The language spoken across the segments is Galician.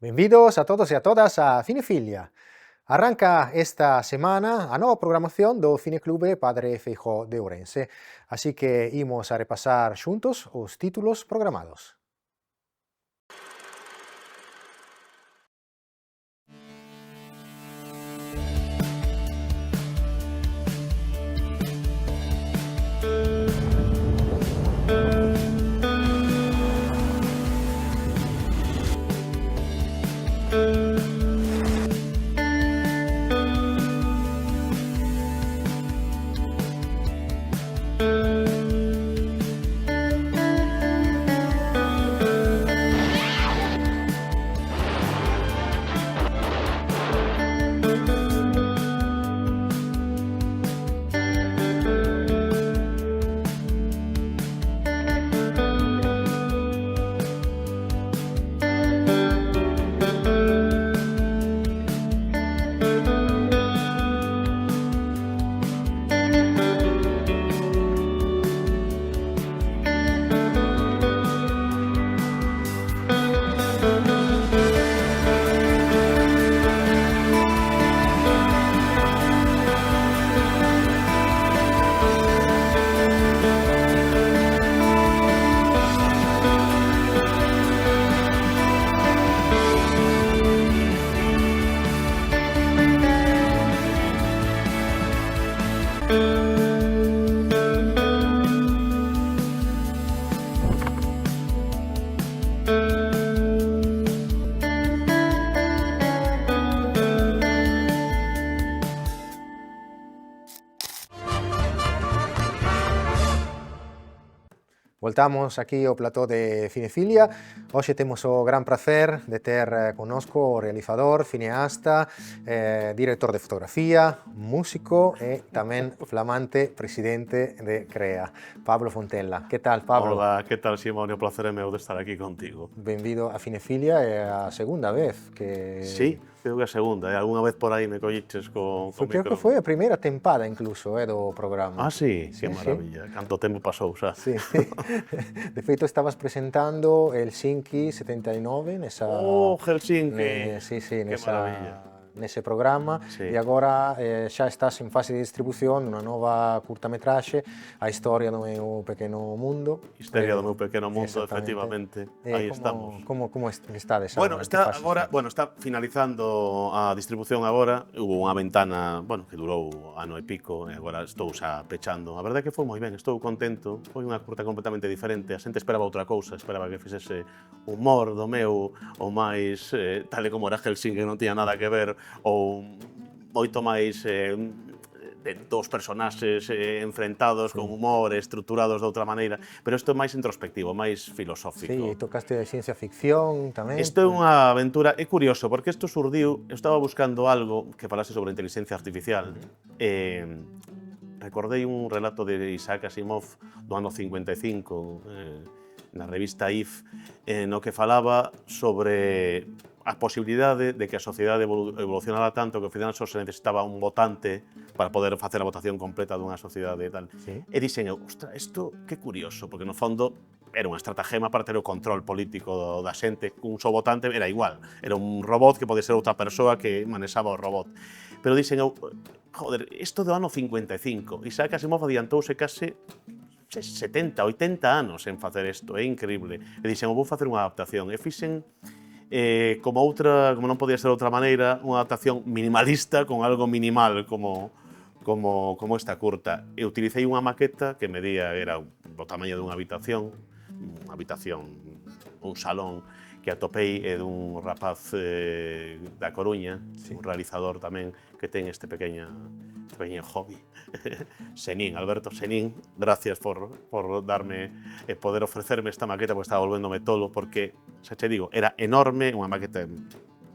Benvidos a todos e a todas a Cinefilia. Arranca esta semana a nova programación do Cineclube Padre Feijóo de Ourense, así que imos a repasar xuntos os títulos programados. Voltamos aquí ao plató de Cinefilia. Hoxe temos o gran prazer de ter connosco o realizador, cineasta, director de fotografía, músico e tamén flamante presidente de CREA, Pablo Fontella. Que tal, Pablo? Hola, que tal, Simonio? O placer é meu de estar aquí contigo. Benvido a Cinefilia, é a segunda vez que... Sí, creo que a segunda. Algúna vez por aí me colliches con Creo que foi a primeira tempada incluso do programa. Ah, sí? Sí, Que maravilla. Canto tempo pasou xa. Sí. De feito, estabas presentando el Helsinki 79 nesa... Oh, Helsinki! Sí, Que maravilla. nese programa, Sí. e agora xa estás en fase de distribución dunha nova curtametraxe, A historia do meu pequeno mundo. Histeria do meu pequeno mundo, Exactamente. efectivamente. Aí estamos. Como estades? Bueno, está agora, está finalizando a distribución agora. Hubo unha ventana, que durou ano e pico, e agora estou xa pechando. A verdade é que foi moi ben, estou contento. Foi unha curta completamente diferente. A xente esperaba outra cousa, esperaba que fixese humor do meu, ou máis tal e como era Helsinki, que non tiña nada que ver, ou moito máis de dos personaxes enfrentados con humor, estruturados de outra maneira, pero isto é máis introspectivo, máis filosófico. Sí, tocaste de ciencia ficción tamén. Isto é unha aventura, é curioso, porque isto surdiu, eu estaba buscando algo que falase sobre a inteligencia artificial, recordei un relato de Isaac Asimov do ano 55, na revista If, no que falaba sobre a posibilidade de que a sociedade evolucionara tanto que ao final só se necesitaba un votante para poder facer a votación completa dunha sociedade e tal. Sí. E dixen eu, ostra, isto que curioso, porque no fondo era unha estratagema para ter o control político da xente. Un só votante era igual, era un robot que pode ser outra persoa que manexaba o robot. Pero dixen eu, joder, isto do ano 55, Isaac Asimov adiantouse case 70, 80 anos en facer isto, é increíble. E dixen, vou facer unha adaptación. E fixen como non podía ser de outra maneira, unha adaptación minimalista con algo minimal como esta curta. E utilicei unha maqueta que medía, era o tamaño dunha habitación, un salón que atopei dun rapaz da Coruña, un realizador tamén que ten este pequeño hobby. Senín, Alberto Senín, gracias por darme e poder ofrecerme esta maqueta, porque estaba volvéndome tolo, porque, xa che digo, era enorme, unha maqueta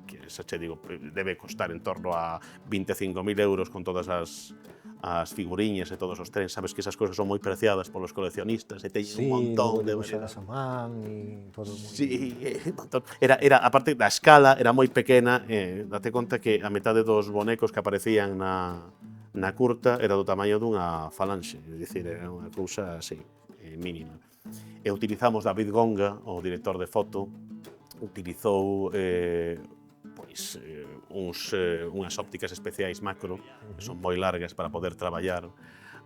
que, xa che digo, debe costar en torno a 25.000 euros con todas as figuriñas e todos os trens. Sabes que esas cousas son moi preciadas polos coleccionistas e teñen un montón de variedades. E todo moi... Sí, era, aparte da escala, era moi pequena, date conta que a metade dos bonecos que aparecían na curta era do tamaño dunha falanxe, é dicir, era unha cousa así, mínima. E utilizamos David Gonga, o director de foto, utilizou unhas ópticas especiais macro, que son moi largas para poder traballar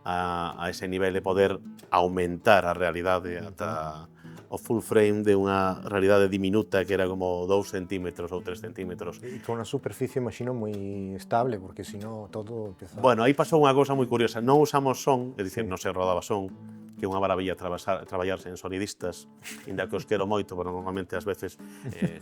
a ese nivel de poder aumentar a realidade ata o full frame de unha realidade diminuta que era como 2 centímetros ou 3 centímetros. E con unha superficie, imagino, moi estable, porque se non todo empeza... Bueno, aí pasou unha cousa moi curiosa. Non usamos son, é dicir, Sí. non se rodaba son, que é unha maravilla traballarse en sonidistas, inda que os quero moito, pero normalmente ás veces,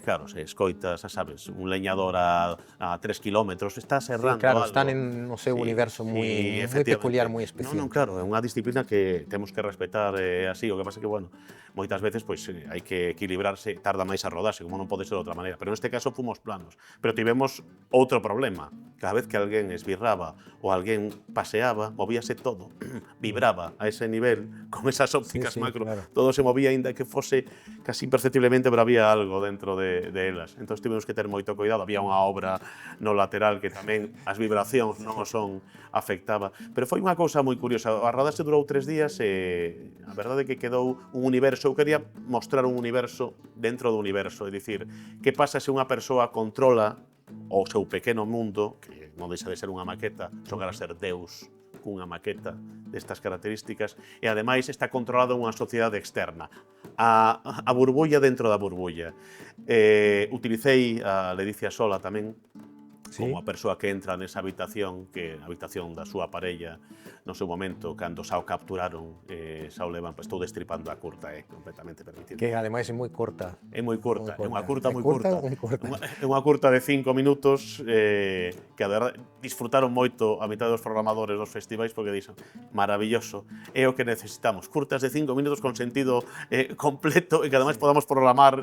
claro, se escoitas, sabes, un leñador a 3 kilómetros, está Sí, serrando claro, algo. están en no seu universo moi peculiar, moi Non, especial. claro, é unha disciplina que temos que respetar así, o que pasa é que, bueno, moitas veces pois hai que equilibrarse, tarda máis a rodarse, como non pode ser de outra maneira, pero neste caso fomos planos. Pero tivemos outro problema, cada vez que alguén esbirraba ou alguén paseaba, movíase todo, vibraba a ese nivel, con esas ópticas Sí, macro, claro. todo se movía, aínda que fose casi imperceptiblemente, pero había algo dentro de elas. Entón tivemos que ter moito cuidado, había unha obra no lateral que tamén as vibracións non o son afectaba. Pero foi unha cousa moi curiosa. A rodaxe durou 3 días e a verdade é que quedou un universo. Eu quería mostrar un universo dentro do universo. É dicir, que pasa se unha persoa controla o seu pequeno mundo, que non deixa de ser unha maqueta, xogar a ser Deus cunha maqueta destas características, e ademais está controlado unha sociedade externa. A burbulla dentro da burbulla. Utilicei a Ledicia Sola tamén, Sí. como a persoa que entra nesa habitación, que a habitación da súa parella, no seu momento, cando xa o capturaron, xa o levan, estou destripando a curta, completamente permitido. Que ademais é moi corta. É moi curta, é unha curta moi curta, curta. moi curta. É unha curta de 5 minutos que a verdade disfrutaron moito a mitad dos programadores dos festivais porque dixen, maravilloso, é o que necesitamos, curtas de 5 minutos con sentido completo e que ademais podamos programar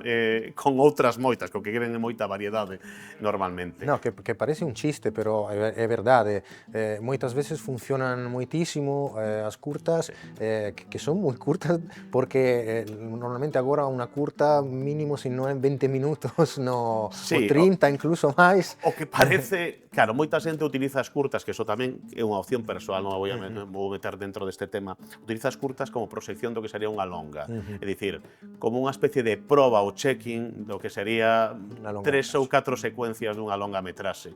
con outras moitas, co que queren moita variedade normalmente. No, que parece un chiste, pero é verdade. Moitas veces funcionan moitísimo as curtas, que son moi curtas, porque normalmente agora unha curta mínimo, se non é 20 minutos, no, Sí, o 30, incluso máis. O que parece, claro, moita xente utiliza as curtas, que iso tamén é unha opción persoal, non a vou meter dentro deste tema. Utiliza as curtas como proxección do que sería unha longa. É dicir, como unha especie de proba ou checking do que sería 3 ou 4 secuencias dunha longa metraxe.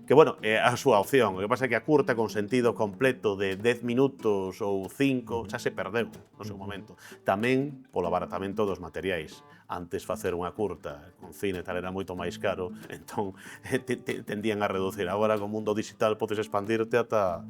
Que, bueno, é a súa opción. O que pasa é que a curta con sentido completo de 10 minutos ou 5 xa se perdeu no seu momento. Tamén polo abaratamento dos materiais. Antes facer unha curta con cine tal era moito máis caro, entón tendían a reducir. Agora co mundo digital podes expandirte ata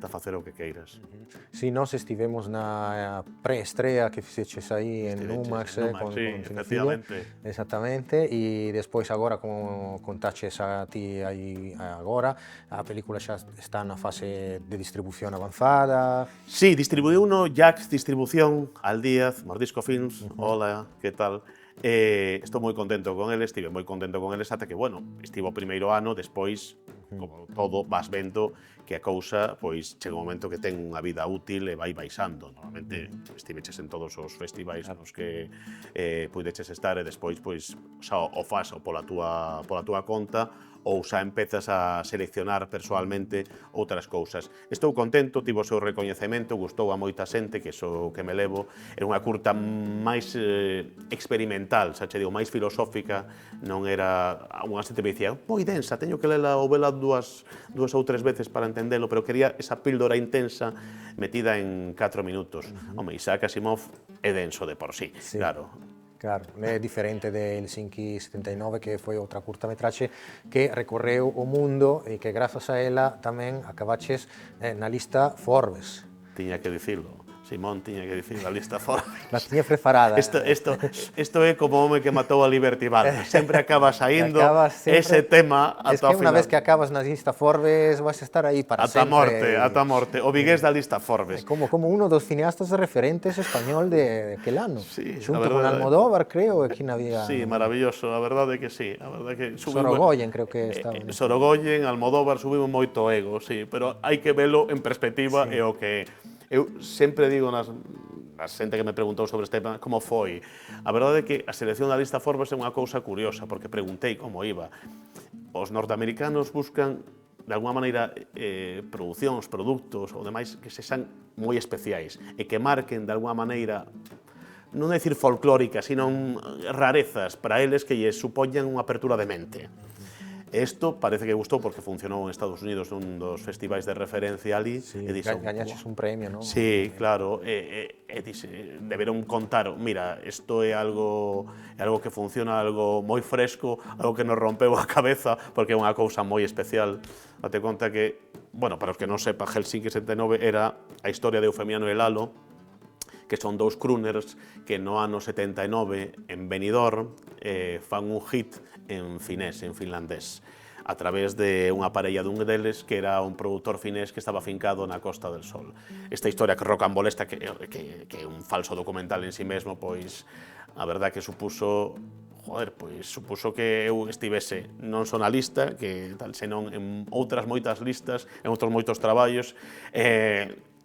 facer o que queiras. Si, nós estivemos na preestrea que fixeches aí en Numax, con Cinefilia. Exactamente, e despois agora, como contaches a ti aí agora, a película xa está na fase de distribución avanzada. Sí, distribuiu uno Jax Distribución, Aldíaz, Mordisco Films, hola, que tal? Estou moi contento con eles, estive moi contento con eles ata que, bueno, estivo o primeiro ano, despois, como todo, vas vendo que a cousa, pois, chega un momento que ten unha vida útil e vai baixando. Normalmente, estiveches en todos os festivais nos que puideches estar e despois, pois, xa o fas pola túa conta ou xa empezas a seleccionar persoalmente outras cousas. Estou contento, tivo o seu recoñecemento, gustou a moita xente, que iso que me levo. Era unha curta máis experimental, xa che digo, máis filosófica, non era... Unha xente me dicía, moi densa, teño que lela ou vela dúas ou tres veces para entendelo, pero quería esa píldora intensa metida en 4 minutos. Home, Isaac Asimov é denso de por sí, claro. Claro, é diferente de Helsinki 79, que foi outra curtametraxe que recorreu o mundo e que grazas a ela tamén acabaches na lista Forbes. Tiña que dicilo. Simón tiña que dicir a lista Forbes. La tiña preparada. Isto é como o home que matou a Liberty Balde. Sempre acaba saindo ese tema ata o final. Es que unha vez que acabas na lista Forbes vas a estar aí para sempre. Ata morte. O vigués da lista Forbes. Como uno dos cineastas referentes español de aquel ano. Sí, xunto con Almodóvar, creo, que había... Sí, maravilloso. A verdade que sí. A verdade que Sorogoyen, creo que estaba. Sorogoyen, Almodóvar, subimos moito ego, sí. Pero hai que velo en perspectiva e o que... Eu sempre digo nas xente que me preguntou sobre este tema como foi. A verdade é que a selección da lista Forbes é unha cousa curiosa, porque preguntei como iba. Os norteamericanos buscan, de alguma maneira, producións, produtos ou demais que sexan moi especiais e que marquen, de alguma maneira, non decir folclóricas, sino rarezas para eles que lles supoñan unha apertura de mente. Isto parece que gustou porque funcionou en Estados Unidos nun dos festivais de referencia ali. Sí, gañaches un premio, non? Sí, claro, deberon contar, mira, isto é algo que funciona, algo moi fresco, algo que nos rompeu a cabeza, porque é unha cousa moi especial. Date conta que, bueno, para os que non sepa, Helsinki 79 era a historia de Eufemiano e Lalo, que son dous crooners que no ano 79 en Benidorm fan un hit en finés, en finlandés, a través de unha parella dun deles que era un produtor finés que estaba fincado na Costa del Sol. Esta historia que rocambolesta, que é un falso documental en sí mesmo, pois a verdad que supuso que eu estivese non só na lista, que tal, senón en outras moitas listas, en outros moitos traballos,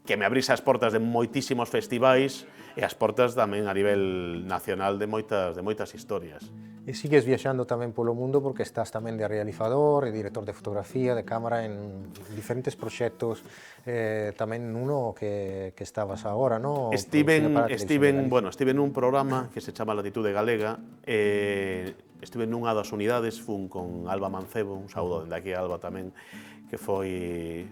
que me abrise as portas de moitísimos festivais e as portas tamén a nivel nacional de moitas historias. E sigues viaxando tamén polo mundo porque estás tamén de realizador e director de fotografía, de cámara en diferentes proxectos, tamén nuno que estabas agora, non? Estive nun programa que se chama Latitude Galega, estive nunha das unidades, fun con Alba Mancebo, un saúdo dende aquí a Alba tamén, que foi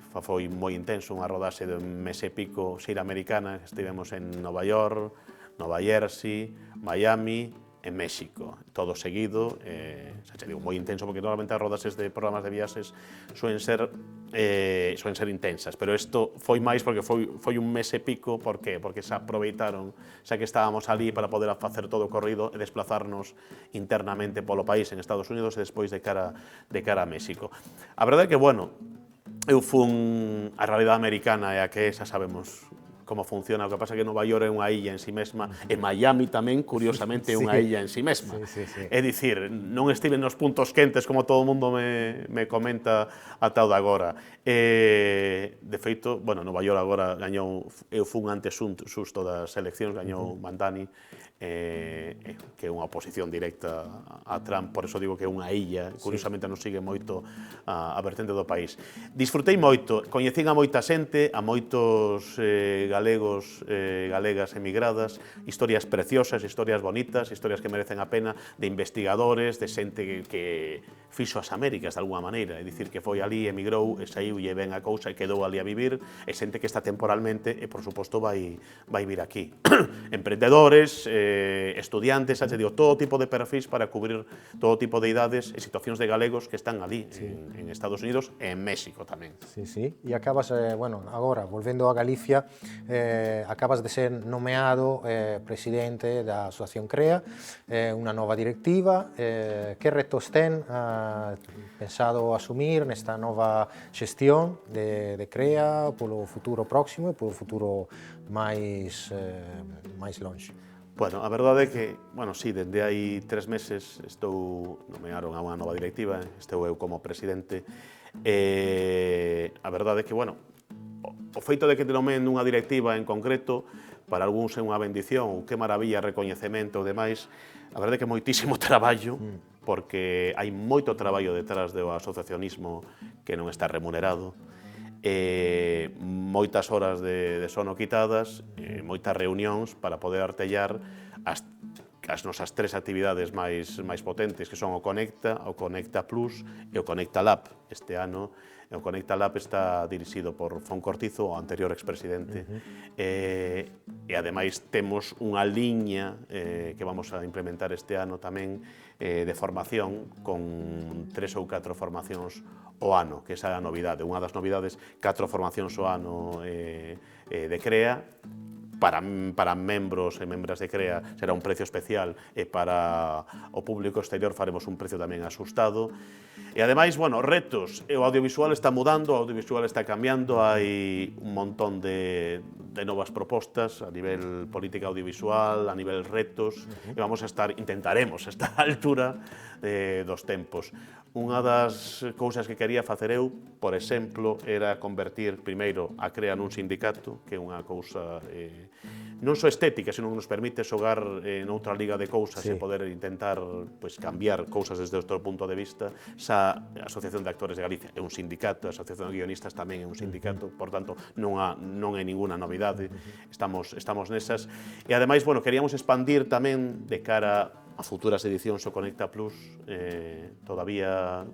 moi intenso, unha rodaxe de un mes e pico xira americana, estivemos en Nova York, Nova Jersey, Miami e México, todo seguido, xa te digo, moi intenso, porque normalmente as rodaxes de programas de viaxes suelen ser intensas, pero isto foi máis porque foi un mes e pico, porque se aproveitaron, xa que estábamos ali para poder facer todo o corrido e desplazarnos internamente polo país en Estados Unidos e despois de cara a México. A verdade é que, bueno, eu fun a realidade americana e a que xa sabemos como funciona, o que pasa é que Nova York é unha illa en si mesma, e Miami tamén, curiosamente, é unha illa en si mesma. É dicir, non estive nos puntos quentes como todo o mundo me comenta ata o de agora. De feito, bueno, Nova York agora gañou, eu fun antes susto das eleccións, gañou Mandani, que é unha oposición directa a Trump, por eso digo que é unha illa, curiosamente non sigue moito a vertente do país. Disfrutei moito, coñecín a moita xente, a moitos galegos e galegas emigradas, historias preciosas, historias bonitas, historias que merecen a pena, de investigadores, de xente que fixo as Américas de alguma maneira, é dicir, que foi ali, emigrou, e saiu e ben a cousa e quedou ali a vivir, e xente que está temporalmente e, por suposto, vai vir aquí. Emprendedores, estudiantes, xa te digo, todo tipo de perfis para cubrir todo tipo de idades e situacións de galegos que están ali, en Estados Unidos e en México tamén. Sí, e acabas, bueno, agora, volvendo a Galicia, acabas de ser nomeado presidente da Asociación CREA, unha nova directiva. Que retos ten pensado asumir nesta nova xestión de CREA polo futuro próximo e polo futuro máis lonxe? Bueno, a verdade é que, bueno, sí, dende hai 3 meses nomearon a unha nova directiva, estou eu como presidente, a verdade é que, bueno, o feito de que te nomeen unha directiva en concreto, para algúns é unha bendición, que maravilla, recoñecemento e demais, a verdade é que moitísimo traballo, porque hai moito traballo detrás do asociacionismo que non está remunerado, moitas horas de sono quitadas, moitas reunións para poder artellar as nosas 3 actividades máis potentes, que son o Conecta Plus e o Conecta Lab. Este ano o Conecta Lab está dirixido por Fon Cortizo, o anterior expresidente, e ademais temos unha liña que vamos a implementar este ano tamén de formación, con 3 ou 4 formacións o ano, que esa é a novidade. Unha das novidades, 4 formacións o ano de CREA. Para membros e membras de CREA será un precio especial, e para o público exterior faremos un precio tamén axustado. E ademais, bueno, retos, o audiovisual está mudando, o audiovisual está cambiando, hai un montón de novas propostas a nivel política audiovisual, a nivel retos, e intentaremos estar á altura dos tempos. Unha das cousas que quería facer eu, por exemplo, era convertir primeiro a CREA nun sindicato, que é unha cousa non só estética, senón que nos permite xogar noutra liga de cousas e poder intentar cambiar cousas desde outro punto de vista. Xa a Asociación de Actores de Galicia é un sindicato, a Asociación de Guionistas tamén é un sindicato, por tanto, non é ninguna novidade, estamos nesas. E ademais, queríamos expandir tamén de cara a futuras edicións o Conecta Plus. Todavía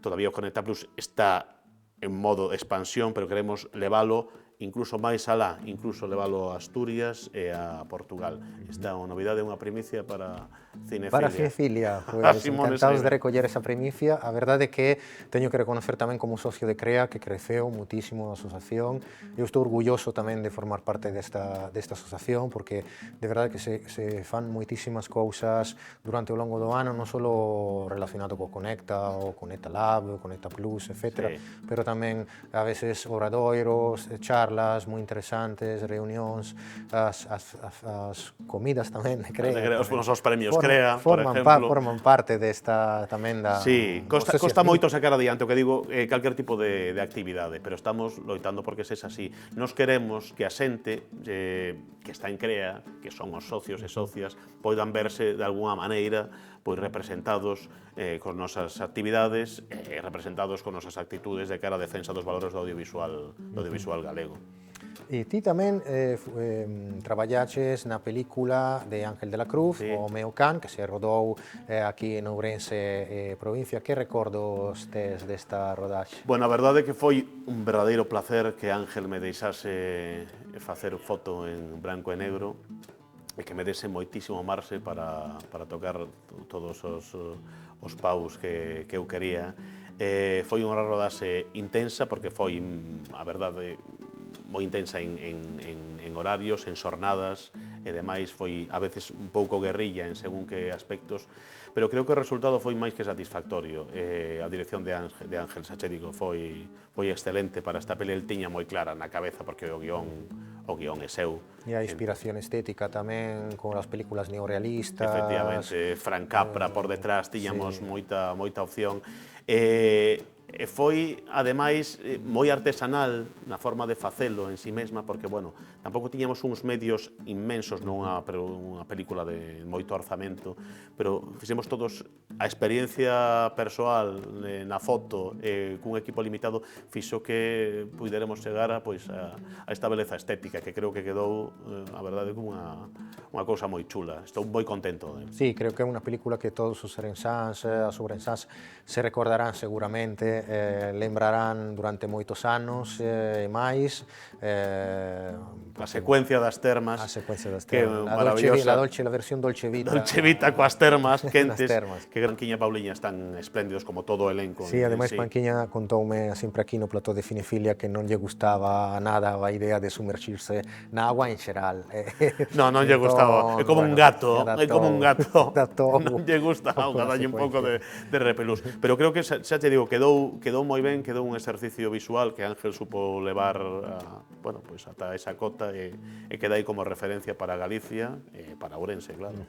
o Conecta Plus está en modo expansión, pero queremos leválo incluso máis alá, incluso leválo a Asturias e a Portugal. Esta é unha novidade, unha primicia para Cinefilia. Para Cinefilia, pois encantados de recoller esa primicia. A verdade é que teño que reconocer tamén como socio de CREA que creceu muitísimo a asociación. Eu estou orgulloso tamén de formar parte desta asociación porque de verdade que se fan moitísimas cousas durante o longo do ano, non só relacionado co Conecta, o Conecta Lab, o Conecta Plus, etc. Pero tamén a veces obradoiros, charlas moi interesantes, reunións, as comidas tamén de CREA. Os premios CREA, por exemplo. Forman parte desta tamén da... Sí, costa moito sacar adiante, o que digo, calquer tipo de actividade, pero estamos loitando porque sexa así. Nos queremos que a xente que está en CREA, que son os socios e socias, poidan verse de alguna maneira representados con nosas actividades e representados con nosas actitudes de cara a defensa dos valores do audiovisual galego. E ti tamén traballaches na película de Ángel de la Cruz, o meu can, que se rodou aquí en Ourense, provincia. Que recordos tes desta rodaxe? Bueno, a verdade é que foi un verdadeiro placer que Ángel me deixase facer foto en branco e negro e que me dese moitísimo marxe para tocar todos os paus que eu quería. Foi unha rodaxe intensa, porque foi, a verdade, moi intensa en horarios, en xornadas e demais. Foi a veces un pouco guerrilla en según que aspectos, pero creo que o resultado foi máis que satisfactorio. A dirección de Ángel Sachérico foi excelente para esta peli. El tiña moi clara na cabeza, porque o guión é seu. E a inspiración estética tamén, con as películas neorrealistas. Efectivamente, Frank Capra por detrás, tiñamos moita opción. E foi, ademais, moi artesanal na forma de facelo en si mesma, porque, tampouco tiñamos uns medios inmensos nunha película de moito orzamento, pero fixemos todos a experiencia persoal na foto cun equipo limitado, fixo que puideremos chegar a esta beleza estética, que creo que quedou, a verdade, como unha cousa moi chula. Estou moi contento. Sí, creo que é unha película que todos os ourensáns, as ourensáns, se recordarán seguramente, lembrarán durante moitos anos e máis. A secuencia das termas, que é maravillosa. La versión Dolce Vita. Dolce Vita coas termas quentes, que Panquiña e Pauliña están espléndidos como todo o elenco. Sí, ademais Panquiña contoume sempre aquí no plató de Cinefilia que non lle gustaba nada a idea de sumerxirse na agua en xeral. Non lle gustaba, é como un gato, non lle gusta a auga, dalle un pouco de repelús. Pero creo que, xa te digo, quedou moi ben, quedou un exercicio visual que Ángel supo levar ata esa cota e queda aí como referencia para Galicia e para Ourense, claro.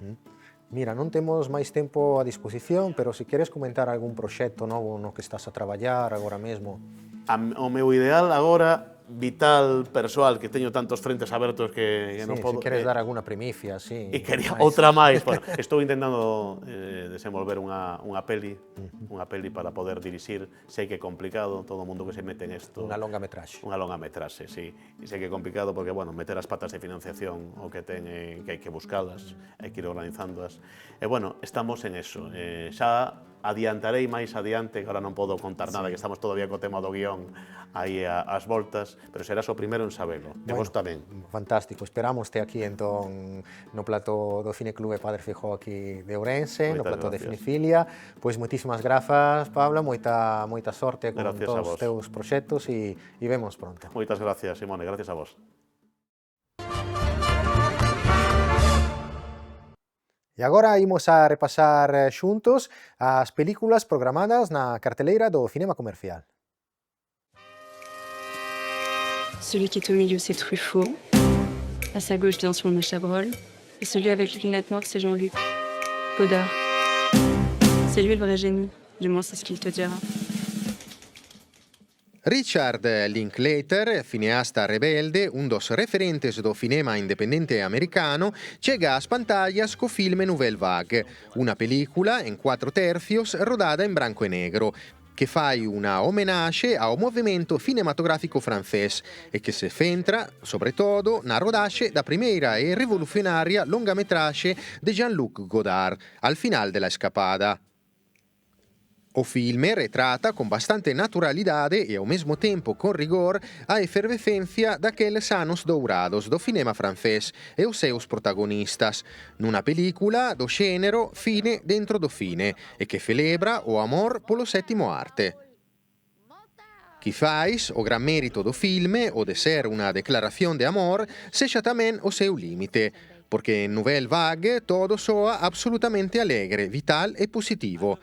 Mira, non temos máis tempo a disposición, pero se queres comentar algún proxecto novo no que estás a traballar agora mesmo. O meu ideal agora, vital, persoal, que teño tantos frentes abertos que non podo... Se queres dar alguna primicia, sí. E quería outra máis. Estou intentando desenvolver unha peli para poder dirixir. Sei que é complicado, todo o mundo que se mete en isto... Unha longa metraxe. Unha longa metraxe, sí. E sei que é complicado porque, meter as patas de financiación o que ten que hai que buscalas, hai que ir organizándoas. E, estamos en eso. Xa adiantarei máis adiante, que ahora non podo contar nada, que estamos todavía co tema do guión aí ás voltas, pero serás o primeiro en sabelo. E vos tamén. Fantástico. Esperámoste aquí entón no plató do Cineclube Padre Feijóo aquí de Ourense, no plató de Cinefilia. Pois moitísimas grazas, Pablo, moita sorte con todos os teus proxectos e vemos pronto. Moitas gracias, Simone, gracias a vos. E agora imos a repasar xuntos as películas programadas na carteleira do cinema comercial. Celui qui est au milieu, c'est Truffaut. À sa gauche, bien sûr, Chabrol. Et celui avec les lunettes noires, c'est Jean-Luc Godard. C'est lui le vrai génie. Du moins, c'est ce qu'il te dira. Richard Linklater, cineasta rebelde, un dos referentes do cinema indipendente americano, llega a pantallas co film Nouvelle Vague, una película en 4/3 rodada en branco e negro, che fa una homenage ao movimento cinematográfico francés e che se centra, soprattutto, na rodaje da primeira e rivoluzionaria longametraje de Jean-Luc Godard, al final della escapada. O filme retrata con bastante naturalidade e ao mesmo tempo con rigor a efervescencia daqueles anos dourados do cinema francés e os seus protagonistas, nuna película do xénero fine dentro do fine e que celebra o amor polo sétimo arte. Quizás o gran mérito do filme, o de ser unha declaración de amor, sexa tamén o seu límite, porque en Nouvelle Vague todo soa absolutamente alegre, vital e positivo.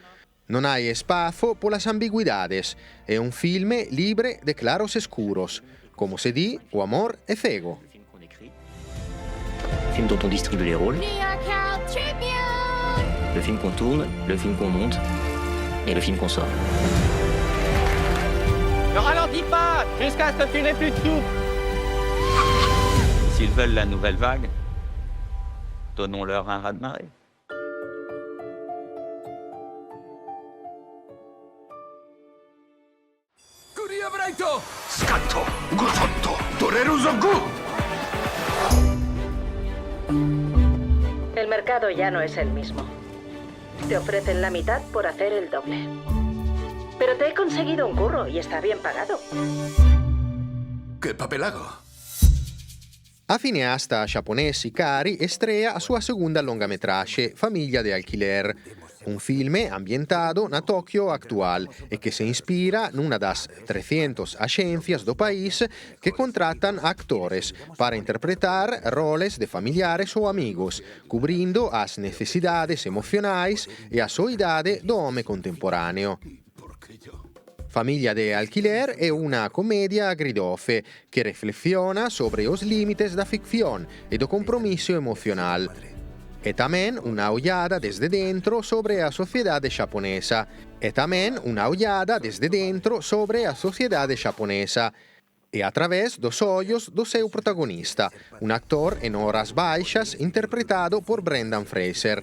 Non hai espacio polas ambigüidades. É un filme libre de claros escuros. Como se di, o amor é cego. Film dont on distribue les rôles. Le film qu'on tourne, le film qu'on monte et le film qu'on sort. Ne ralentis pas jusqu'à ce que tu n'aies plus de souffle. S'ils veulent la nouvelle vague, donnons-leur un raz-de-marée. Scatto, Gosotto, Torero Zogu. El mercado ya no es el mismo. Te ofrecen la mitad por hacer el doble. Pero te he conseguido un curro y está bien pagado. ¡Qué papelago! A cineasta giapponese Ikari estrea a sua seconda longametraje, Famiglia de Alquiler, un film ambientado na Tokyo actual e que se inspira nuna das 300 agencias do país que contratan actores para interpretar roles de familiares ou amigos, cubrindo as necesidades emocionais e a soidade do home contemporáneo. Famiglia de Alquiler é unha comedia agridoce que reflexiona sobre os límites da ficción e do compromiso emocional. E tamén unha ollada desde dentro sobre a sociedade xaponesa. E tamén unha ollada desde dentro sobre a sociedade xaponesa. E a través dos ollos do seu protagonista, un actor en horas baixas interpretado por Brendan Fraser.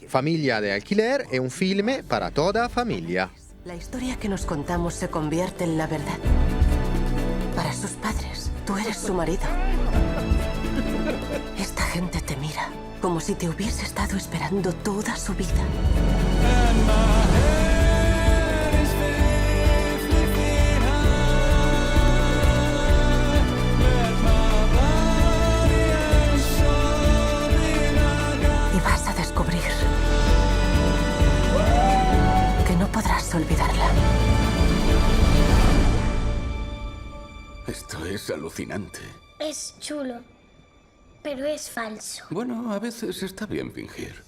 Famiglia de Alquiler é un filme para toda a familia. La historia que nos contamos se convierte en la verdad. Para sus padres, tú eres su marido. Esta gente te mira como si te hubiese estado esperando toda su vida. Y vas a descubrir que no podrás olvidarla. Esto es alucinante. Es chulo, pero es falso. Bueno, a veces está bien fingir.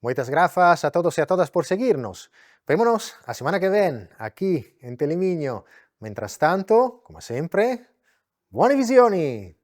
Muchas gracias a todos y a todas por seguirnos. Vémonos a semana que viene, aquí en Telemiño. Mientras tanto, como siempre, buone visioni!